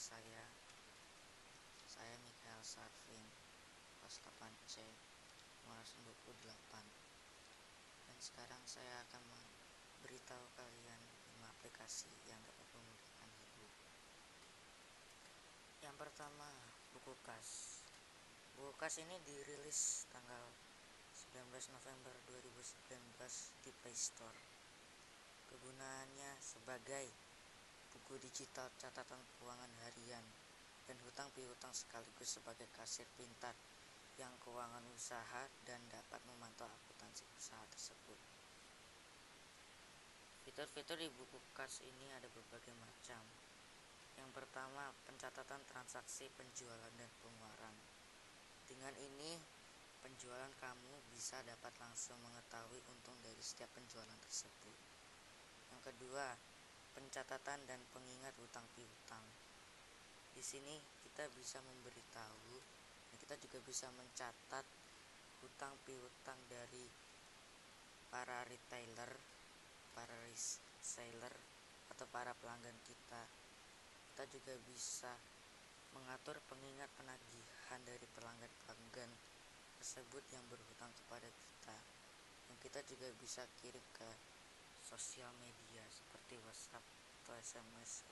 saya. Saya Mikael Sarvin, kelas 8C, nomor 28. Dan sekarang saya akan memberitahu kalian 5 aplikasi yang dapat memudahkan hidup. Yang pertama, Bukukas. Bukukas ini dirilis tanggal 19 November 2019 di Play Store. Kegunaannya sebagai buku digital catatan keuangan harian dan hutang piutang sekaligus sebagai kasir pintar yang keuangan usaha dan dapat memantau akuntansi usaha tersebut. Fitur-fitur di Bukukas ini ada berbagai macam. Yang pertama, pencatatan transaksi penjualan dan pengeluaran. Dengan ini, penjualan kamu bisa dapat langsung mengetahui untung dari setiap penjualan tersebut. Yang kedua, pencatatan dan pengingat hutang piutang. Di sini kita bisa memberitahu dan kita juga bisa mencatat hutang piutang dari para retailer, para reseller atau para pelanggan kita. Kita juga bisa mengatur pengingat penagihan dari pelanggan-pelanggan tersebut yang berhutang kepada kita. Dan kita juga bisa kirim ke sosial media seperti WhatsApp atau SMS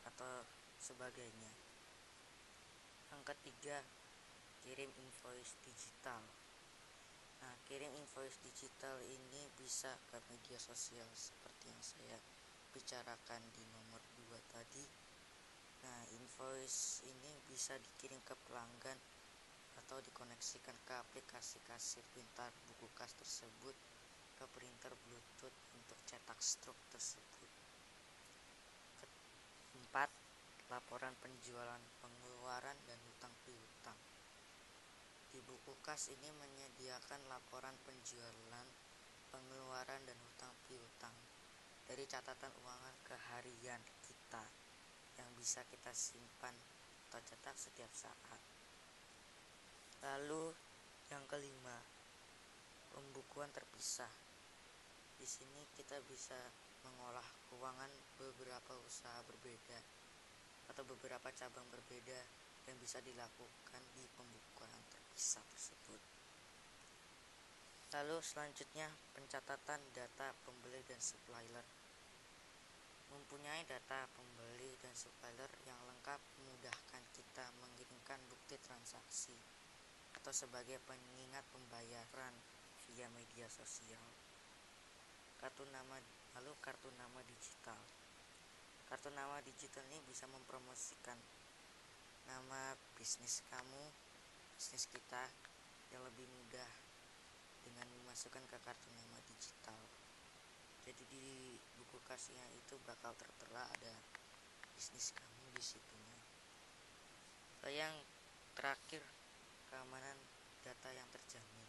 atau sebagainya. Yang ketiga, kirim invoice digital. Nah, kirim invoice digital ini bisa ke media sosial seperti yang saya bicarakan di nomor 2 tadi. Nah, invoice ini bisa dikirim ke pelanggan atau dikoneksikan ke aplikasi kasir pintar Bukukas tersebut ke printer Bluetooth untuk cetak struk tersebut. Keempat, laporan penjualan, pengeluaran, dan hutang piutang. Di Bukukas ini menyediakan laporan penjualan, pengeluaran, dan hutang piutang dari catatan keuangan keharian kita yang bisa kita simpan atau cetak setiap saat. Lalu yang kelima, pembukuan terpisah. Di sini kita bisa mengolah keuangan beberapa usaha berbeda atau beberapa cabang berbeda yang bisa dilakukan di pembukuan terpisah tersebut. Lalu selanjutnya, pencatatan data pembeli dan supplier. Mempunyai data pembeli dan supplier yang lengkap memudahkan kita mengirimkan bukti transaksi atau sebagai pengingat pembayaran via media sosial. Kartu nama digital. Kartu nama digital ini bisa mempromosikan nama bisnis kamu, bisnis kita yang lebih mudah dengan memasukkan ke kartu nama digital. Jadi di Bukukasnya itu bakal tertera ada bisnis kamu di situnya. Yang terakhir, keamanan data yang terjamin.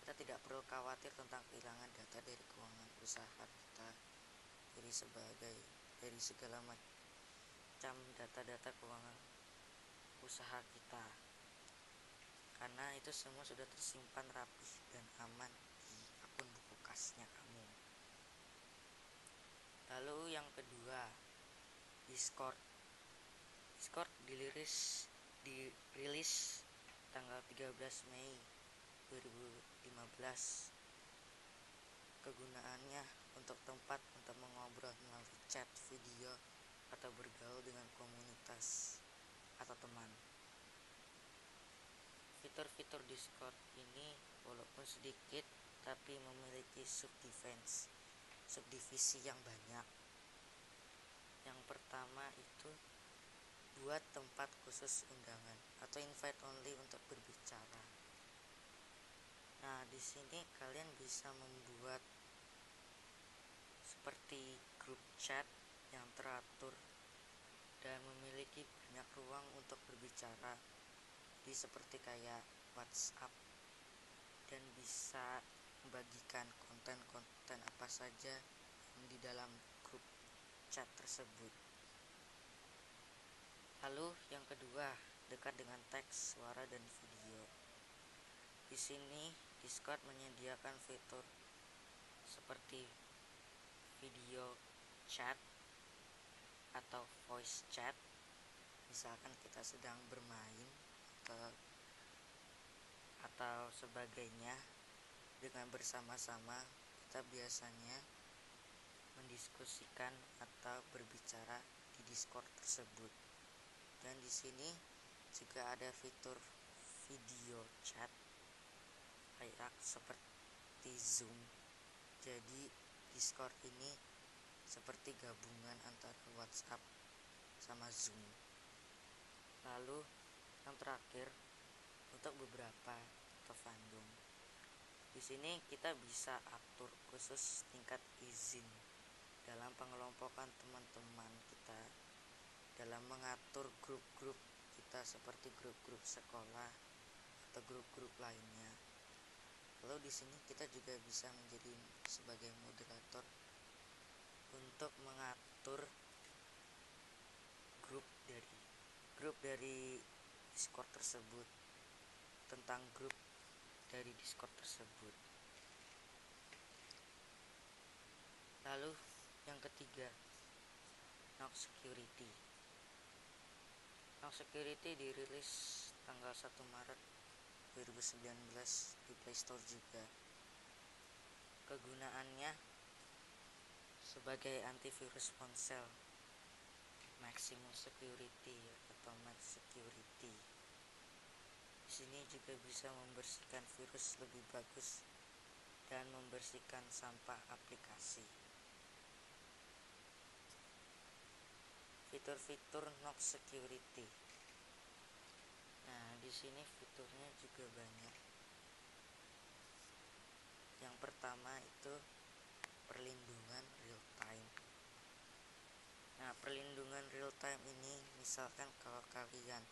Kita tidak perlu khawatir tentang kehilangan data dari keuangan usaha kita dari segala macam data-data keuangan usaha kita, karena itu semua sudah tersimpan rapih dan aman di akun Bukukasnya kamu. Lalu yang kedua, Discord. Discord dirilis tanggal 13 Mei 2015. Kegunaannya untuk tempat untuk mengobrol melalui chat, video, atau bergaul dengan komunitas atau teman. Fitur-fitur Discord ini walaupun sedikit tapi memiliki subdivisi yang banyak. Yang pertama itu buat tempat khusus undangan atau invite only untuk berbicara. Nah, di sini kalian bisa membuat seperti grup chat yang teratur dan memiliki banyak ruang untuk berbicara. Jadi seperti kayak WhatsApp, dan bisa membagikan konten-konten apa saja yang di dalam grup chat tersebut. Lalu yang kedua, dekat dengan teks, suara, dan video. Di sini Discord menyediakan fitur seperti video chat, atau voice chat. Misalkan kita sedang bermain atau sebagainya dengan bersama-sama, kita biasanya mendiskusikan atau berbicara di Discord tersebut. Dan di sini juga ada fitur video chat kayak seperti Zoom. Jadi Discord ini seperti gabungan antara WhatsApp sama Zoom. Lalu yang terakhir, untuk beberapa atau fandom, di sini kita bisa atur khusus tingkat izin dalam pengelompokan teman-teman kita, dalam mengatur grup-grup kita seperti grup-grup sekolah atau grup-grup lainnya. Lalu di sini kita juga bisa menjadi sebagai moderator untuk mengatur grup dari Discord tersebut, tentang grup dari Discord tersebut. Lalu yang ketiga, Nox Security. Nox Security dirilis tanggal 1 Maret 2019 di Play Store juga. Kegunaannya sebagai antivirus ponsel, maximum security atau max security. Di sini juga bisa membersihkan virus lebih bagus dan membersihkan sampah aplikasi. Fitur-fitur Nox Security. Nah, di sini fiturnya juga banyak. Yang pertama itu perlindungan real time. Nah, perlindungan real time ini misalkan kalau kalian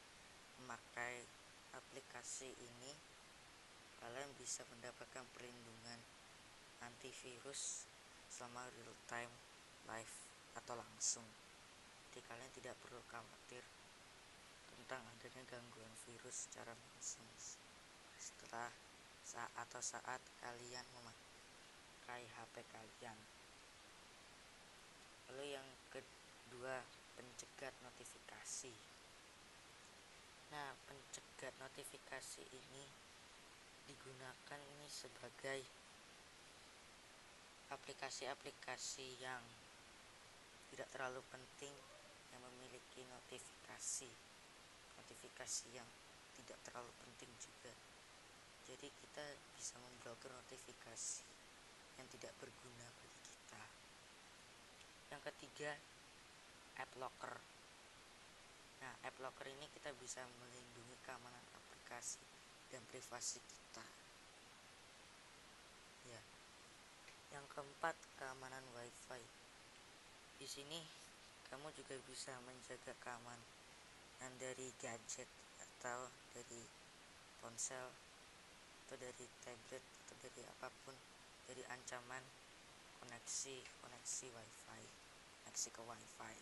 memakai aplikasi ini, kalian bisa mendapatkan perlindungan antivirus selama real time, live atau langsung. Jadi kalian tidak perlu khawatir tentang adanya gangguan virus secara langsung setelah saat kalian memakai HP kalian. Lalu yang kedua, pencegat notifikasi. Nah, pencegat notifikasi ini digunakan ini sebagai aplikasi-aplikasi yang tidak terlalu penting yang memiliki notifikasi yang tidak terlalu penting juga. Jadi kita bisa memblokir notifikasi yang tidak berguna bagi kita. Yang ketiga, App Locker. Nah, App Locker ini kita bisa melindungi keamanan aplikasi dan privasi kita. Ya. Yang keempat, keamanan Wi-Fi. Di sini kamu juga bisa menjaga keamanan dari gadget atau dari ponsel atau dari tablet atau dari apapun, dari ancaman koneksi Wi-Fi, koneksi ke Wi-Fi.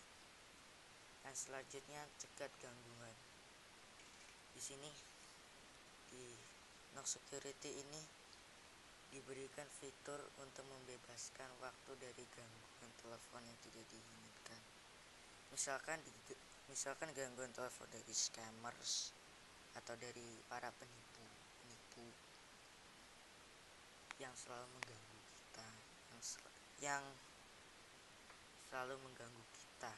Dan selanjutnya, cegat gangguan. Di sini di Nox Security ini diberikan fitur untuk membebaskan waktu dari gangguan telepon yang tidak diinginkan. Misalkan gangguan telepon dari scammers atau dari para penipu yang selalu mengganggu kita, yang selalu mengganggu kita.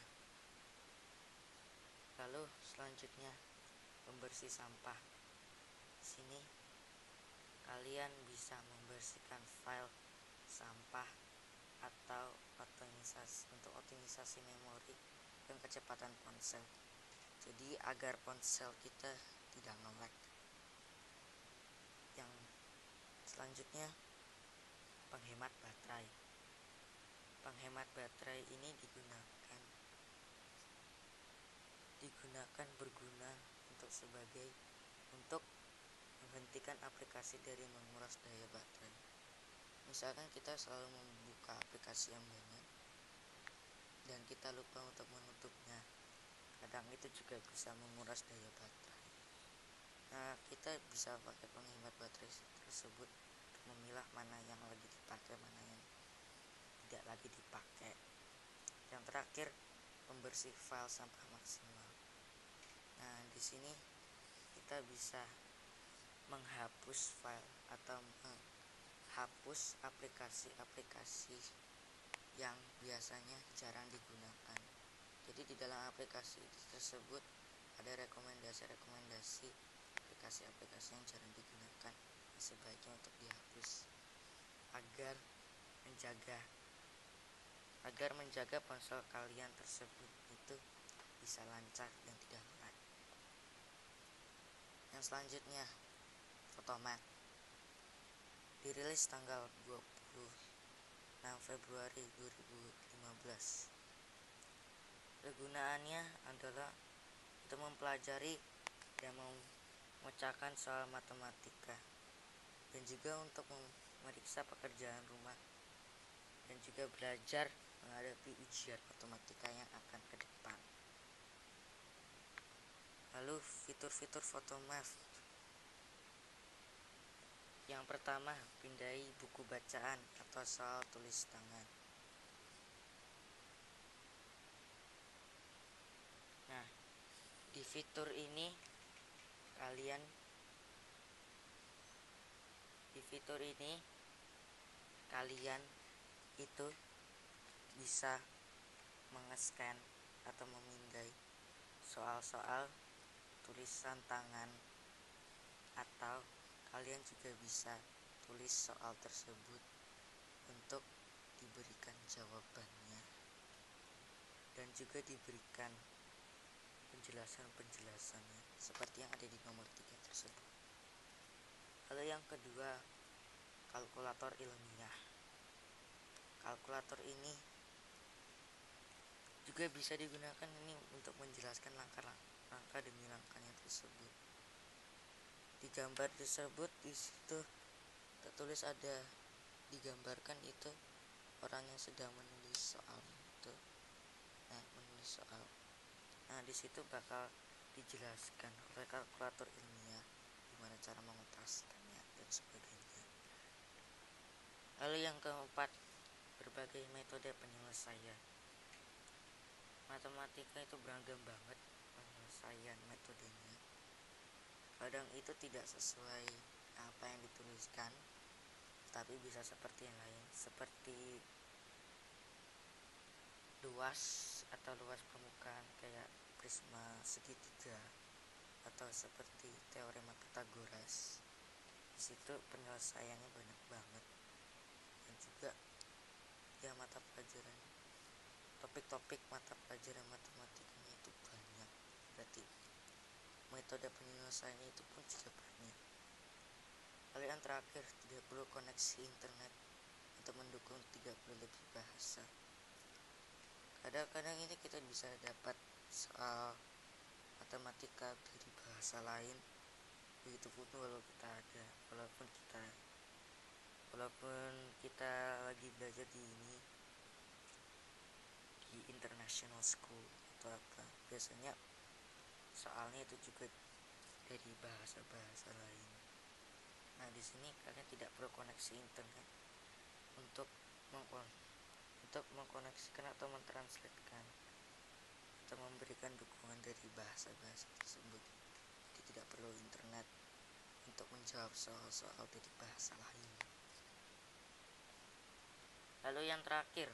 Lalu selanjutnya, pembersih sampah. Di sini kalian bisa membersihkan file sampah atau optimisasi memori dan kecepatan ponsel. Jadi agar ponsel kita tidak nge-lag. Yang selanjutnya, penghemat baterai. Penghemat baterai ini berguna untuk menghentikan aplikasi dari menguras daya baterai. Misalkan kita selalu membuka aplikasi yang banyak dan kita lupa untuk menutupnya, kadang itu juga bisa menguras daya baterai. Nah, kita bisa pakai penghemat baterai tersebut untuk memilah mana yang lagi dipakai, mana yang tidak lagi dipakai. Yang terakhir, pembersih file sampah maksimal. Nah, di sini kita bisa menghapus file atau menghapus aplikasi-aplikasi yang biasanya jarang digunakan. Jadi di dalam aplikasi tersebut ada rekomendasi aplikasi-aplikasi yang jarang digunakan yang sebaiknya untuk dihapus agar menjaga ponsel kalian tersebut itu bisa lancar dan tidak lag. Yang selanjutnya, Photomat dirilis tanggal 26 Februari 2015. Kegunaannya adalah untuk mempelajari dan memecahkan soal matematika, dan juga untuk memeriksa pekerjaan rumah, dan juga belajar menghadapi ujian matematika yang akan ke depan. Lalu fitur-fitur Photomat. Yang pertama, pindai buku bacaan atau soal tulis tangan. Nah, di fitur ini kalian itu bisa mengescan atau memindai soal-soal tulisan tangan, atau kalian juga bisa tulis soal tersebut untuk diberikan jawabannya dan juga diberikan penjelasannya seperti yang ada di nomor 3 tersebut. Lalu yang kedua, kalkulator ilmiah. Kalkulator ini juga bisa digunakan untuk menjelaskan langkah demi langkahnya tersebut. Di gambar tersebut, di situ tertulis digambarkan itu orang yang sedang menulis soal itu. Menulis soal. Nah, di situ bakal dijelaskan oleh kalkulator ilmiah gimana cara mengoperasikannya dan sebagainya. Lalu yang keempat, berbagai metode penyelesaian. Matematika itu beragam banget penyelesaian metodenya. Kadang itu tidak sesuai apa yang dituliskan, tapi bisa seperti yang lain, seperti luas permukaan kayak prisma segitiga, atau seperti teorema Pythagoras. Di situ penyelesaiannya banyak banget, dan juga ya topik-topik mata pelajaran matematikanya itu banyak. Berarti metode penyelesaiannya itu pun juga banyak. Lalu yang terakhir, tidak perlu koneksi internet untuk mendukung 30 lebih bahasa. Kadang-kadang ini kita bisa dapat soal matematika dari bahasa lain, begitupun walaupun kita lagi belajar di international school atau apa, biasanya soalnya itu juga dari bahasa-bahasa lain. Nah, di sini kalian tidak perlu koneksi internet untuk mengkoneksikan atau mentranslatekan atau memberikan dukungan dari bahasa-bahasa tersebut. Jadi tidak perlu internet untuk menjawab soal-soal dari bahasa lain. Lalu yang terakhir,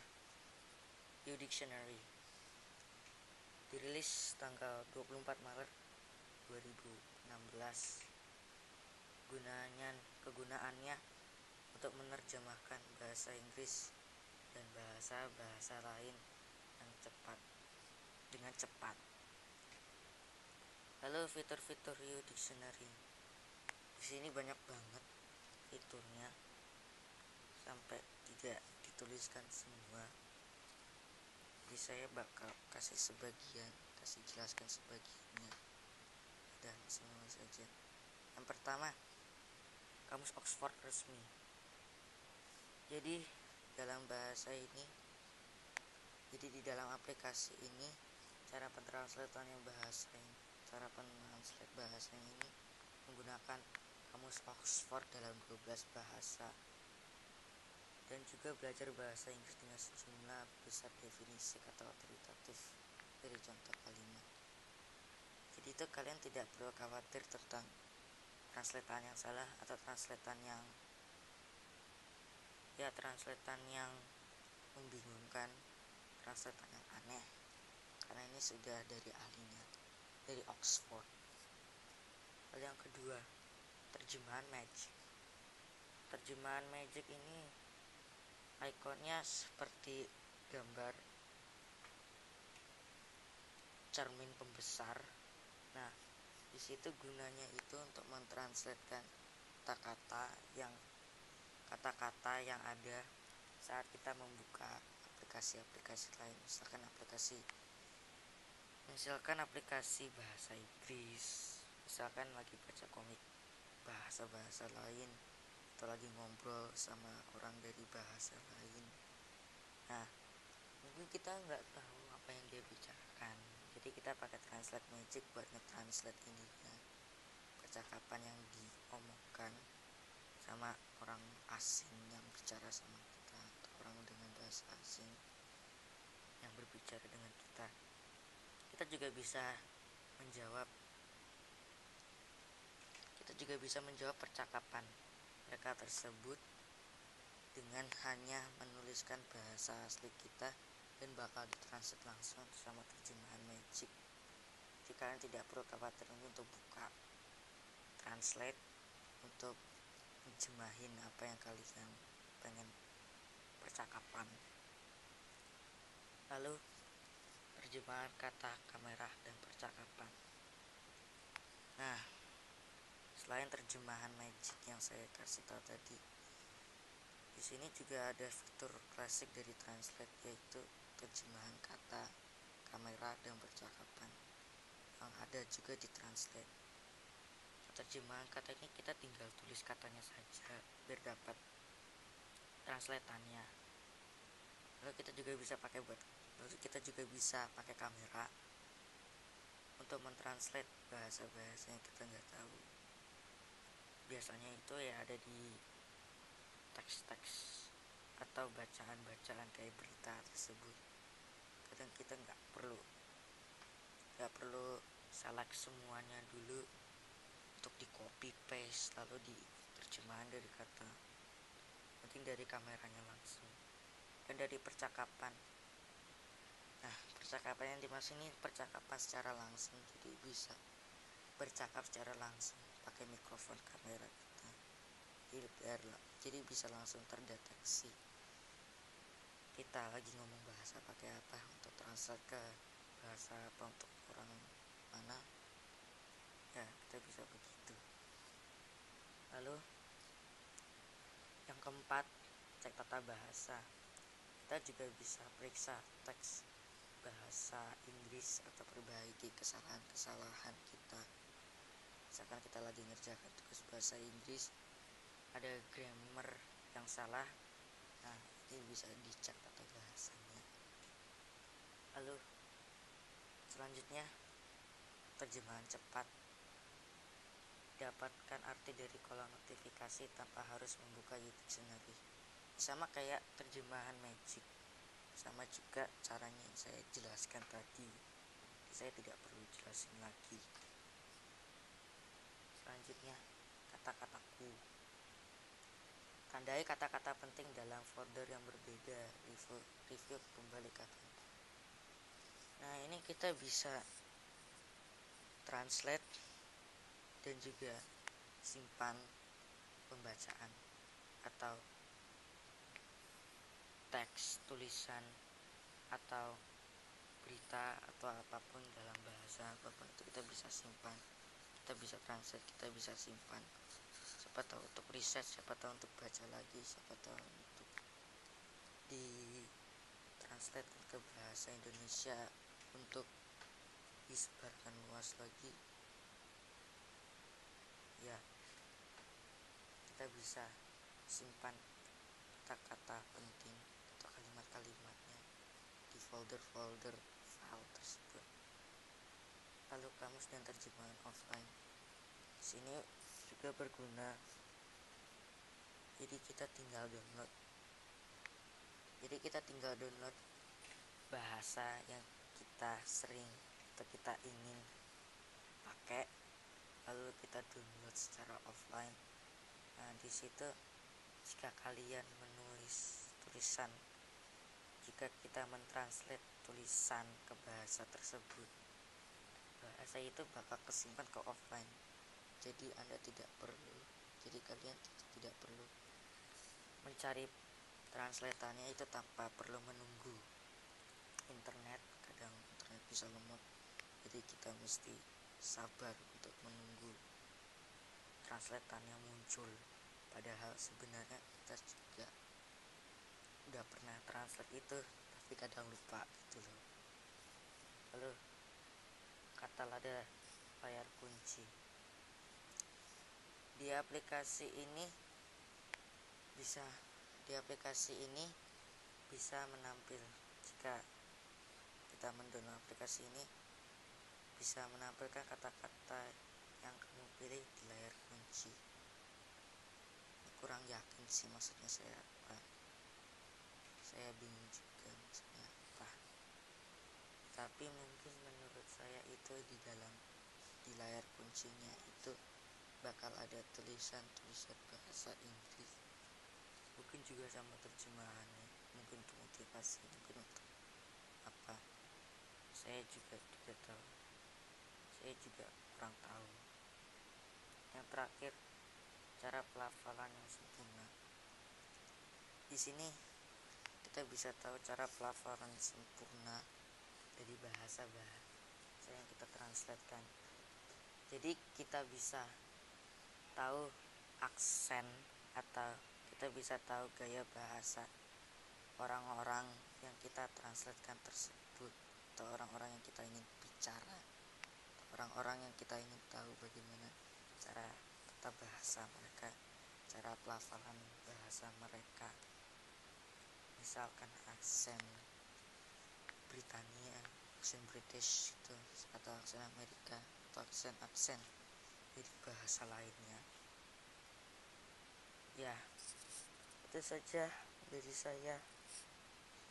Dictionary dirilis tanggal 24 Maret 2016. Kegunaannya untuk menerjemahkan bahasa Inggris dan bahasa-bahasa lain dengan cepat. Lalu fitur-fitur Dictionary. Di sini banyak banget fiturnya, sampai tidak dituliskan semua. Jadi saya bakal kasih jelaskan sebagiannya. Dan semua saja. Yang pertama, kamus Oxford resmi. Jadi di dalam aplikasi ini cara pentranslate bahasanya ini menggunakan kamus Oxford dalam 12 bahasa, dan juga belajar bahasa Inggris dengan sejumlah besar definisi kata otoritatif. dari contoh kalimat. Jadi itu kalian tidak perlu khawatir tentang translatean yang salah atau translatean yang membingungkan, translatean yang aneh, karena ini sudah dari ahlinya, dari Oxford. Lalu yang kedua, terjemahan magic. Terjemahan magic ini ikonnya seperti gambar cermin pembesar. Nah, di situ gunanya itu untuk mentranslatekan kata-kata yang ada saat kita membuka aplikasi-aplikasi lain, misalkan aplikasi bahasa Inggris, misalkan lagi baca komik bahasa lain atau lagi ngobrol sama orang dari bahasa lain. Nah, mungkin kita nggak tahu apa yang dia bicarakan, jadi kita pakai translate magic buat nge-translate ininya, percakapan yang diomongkan sama orang asing yang bicara sama kita, atau orang dengan bahasa asing yang berbicara dengan kita. Kita juga bisa menjawab percakapan mereka tersebut dengan hanya menuliskan bahasa asli kita dan bakal ditranslate langsung sama terjemahan magic. Jadi kalian tidak perlu khawatir untuk buka translate untuk menjemahin apa yang kalian pengen percakapan. Lalu terjemahan kata, kamera, dan percakapan. Nah, selain terjemahan magic yang saya kasih tahu tadi, di sini juga ada fitur klasik dari translate, yaitu terjemahan kata, kamera, dan percakapan yang ada juga di translate. Terjemahan kata ini kita tinggal tulis katanya saja biar dapat translatannya. Lalu kita juga bisa pakai kamera untuk mentranslate bahasa-bahasa yang kita nggak tahu. Biasanya itu ya ada di teks-teks atau bacaan-bacaan kayak berita tersebut. Kadang kita nggak perlu select semuanya dulu untuk di copy paste lalu di terjemahan dari kata, penting dari kameranya langsung. Dan dari percakapan, nah percakapan yang dimaksud ini percakapan secara langsung, jadi bisa bercakap secara langsung pakai mikrofon kamera kita, jadi bisa langsung terdeteksi kita lagi ngomong bahasa pakai apa, untuk translate ke bahasa apa untuk orang mana ya, kita bisa begitu. Lalu yang keempat, cek tata bahasa. Kita juga bisa periksa teks bahasa Inggris atau perbaiki kesalahan-kesalahan kita. Misalkan kita lagi ngerjakan tugas bahasa Inggris, ada grammar yang salah, nah ini bisa dicek tata bahasanya. Lalu selanjutnya, terjemahan cepat. Dapatkan arti dari kolom notifikasi tanpa harus membuka dictionary. Sama kayak terjemahan magic, sama juga caranya yang saya jelaskan tadi, saya tidak perlu jelasin lagi. Selanjutnya, kata-kataku. Tandai kata-kata penting dalam folder yang berbeda, review kembali kataku. Nah, ini kita bisa translate dan juga simpan pembacaan atau teks, tulisan, atau berita atau apapun dalam bahasa apapun itu kita bisa simpan, kita bisa translate, kita bisa simpan. Siapa tahu untuk riset, siapa tahu untuk baca lagi, siapa tahu untuk di translate ke bahasa Indonesia untuk disebarkan luas lagi. Ya, kita bisa simpan kata-kata penting atau kalimat-kalimatnya di folder-folder file tersebut. Lalu kamus dan terjemahan offline. Di sini juga berguna. Jadi kita tinggal download bahasa yang kita sering atau kita ingin pakai, lalu kita download secara offline. Nah, di situ jika kalian menulis tulisan, jika kita mentranslate tulisan ke bahasa tersebut, bahasa itu bakal kesimpan ke offline. Jadi kalian tidak perlu mencari translatannya itu tanpa perlu menunggu internet. Kadang internet bisa lemot, jadi kita mesti sabar untuk menunggu translatannya muncul. Padahal sebenarnya kita juga udah pernah translate itu, tapi kadang lupa gitu loh. Lalu kata lada layar kunci. Di aplikasi ini bisa menampil, jika kita mendownload aplikasi ini bisa menampilkan kata-kata yang kamu pilih di layar kunci. Ini kurang yakin sih maksudnya saya apa. Saya bingung juga maksudnya apa. Tapi mungkin menurut saya itu di layar kuncinya itu bakal ada tulisan-tulisan bahasa Inggris. Mungkin juga sama terjemahannya, mungkin untuk motivasi, mungkin untuk apa. Saya juga tidak tahu. Saya juga kurang tahu. Yang terakhir, cara pelafalan yang sempurna. Di sini kita bisa tahu cara pelafalan sempurna dari bahasa yang kita translatekan. Jadi kita bisa tahu aksen atau kita bisa tahu gaya bahasa orang-orang yang kita translatekan tersebut, atau orang-orang yang kita ingin bicara, atau orang-orang yang kita ingin tahu bagaimana cara tata bahasa mereka, cara pelafalan bahasa mereka. Misalkan aksen Britania, aksen British itu, atau aksen Amerika, atau aksen dari bahasa lainnya. Ya, itu saja dari saya.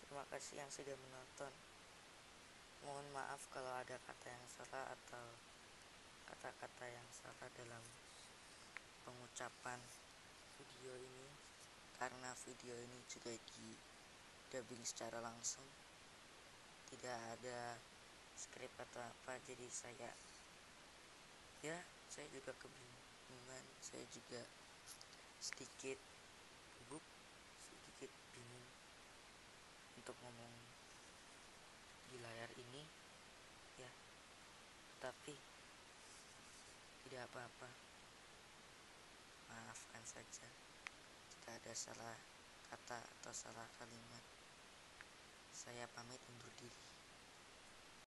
Terima kasih yang sudah menonton. Mohon maaf kalau ada kata yang salah atau kata-kata yang salah dalam pengucapan video ini, karena video ini juga di dubbing secara langsung, tidak ada skrip atau apa. Jadi saya juga kebingungan, saya juga sedikit gugup, sedikit bingung untuk ngomong di layar ini ya, tapi tidak apa-apa, maafkan saja jika ada salah kata atau salah kalimat. Saya pamit undur diri.